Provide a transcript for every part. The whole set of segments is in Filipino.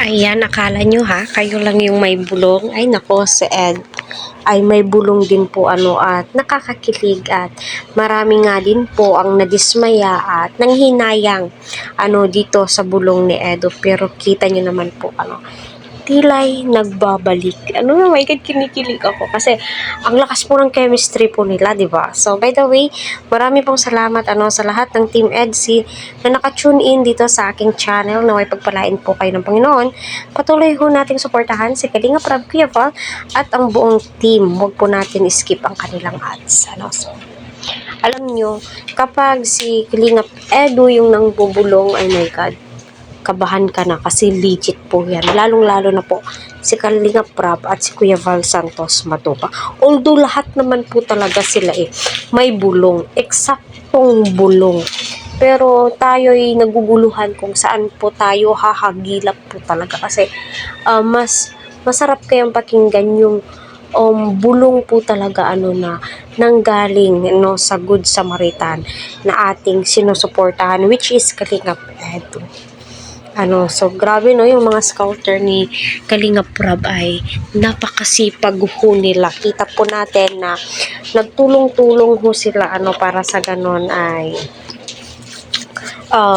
Ayan, akala nyo ha, kayo lang yung may bulong. Ay nako, si Ed ay may bulong din po at nakakakilig at marami nga din po ang nadismaya at nanghinayang dito sa bulong ni Edo. Pero kita nyo naman po tila'y nagbabalik. Oh my God, kinikilig ako kasi ang lakas po ng chemistry po nila, di ba? So, by the way, marami pong salamat sa lahat ng Team EDSI na naka-tune in dito sa aking channel na may pagpalain po kayo ng Panginoon. Patuloy ho nating suportahan si Kalinga Prab Kuya Val at ang buong team. Huwag po natin skip ang kanilang ads. So, alam nyo, kapag si Kalinga Edu yung nang bubulong, oh my God, kabahan ka na kasi legit po yan. Lalong-lalo na po si Kalinga Prab at si Kuya Val Santos Matupa. Although lahat naman po talaga sila may bulong. Eksaktong bulong. Pero tayo'y naguguluhan kung saan po tayo hahagilap po talaga. Kasi mas masarap kayang pakinggan yung bulong po talaga na nanggaling sa Good Samaritan na ating sinusuportahan, which is Kalinga Edu. So grabe yung mga scouter ni Kalinga Prab ay napakasipag ho nila. Kita po natin na nagtulong-tulong ho sila para sa ganon ay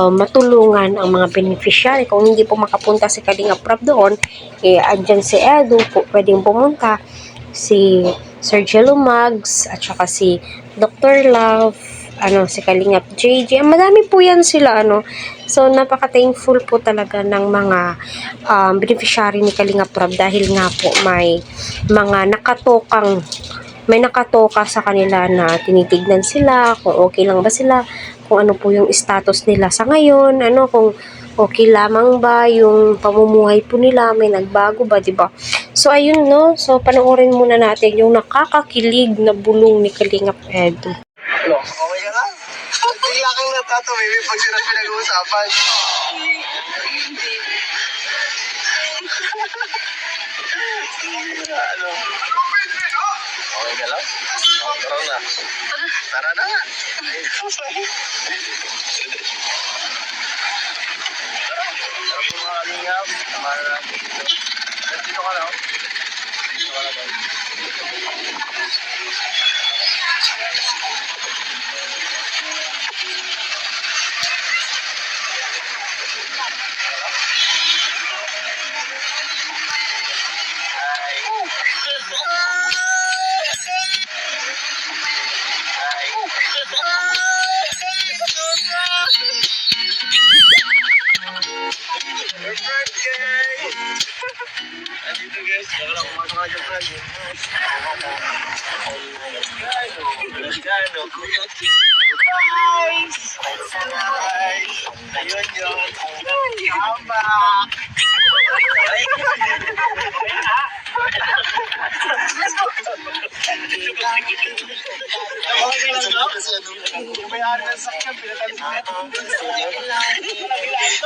matulungan ang mga beneficiary. Kung hindi po makapunta si Kalinga Prab doon, andyan si Edu po, pwedeng pumunta, si Sir Jello Mags, at saka si Dr. Love, si Kalingap JJ. Madami po yan sila, So, napaka-thankful po talaga ng mga beneficiary ni Kalinga Prab dahil nga po may mga may nakatoka sa kanila na tinitignan sila kung okay lang ba sila, kung ano po yung status nila sa ngayon, kung okay lamang ba yung pamumuhay po nila, may nagbago ba, diba? So, ayun, So, panoorin muna natin yung nakakakilig na bulong ni Kalingap Edu. Hello? Okay ka lang? Bigla kang natato, maybe pag sila pinag-uusapan. Okay ka lang? Tara na. Tara na. Tara po mga kalingap. Samahan natin dito. Dito ka lang. Dito ka lang. Andito guys, wala lang pumasok ka dyan, Frank. Guys! Ayun yun. Tama! Yung may-ari ng sakyan, pinatalis na ito. Ayan guys.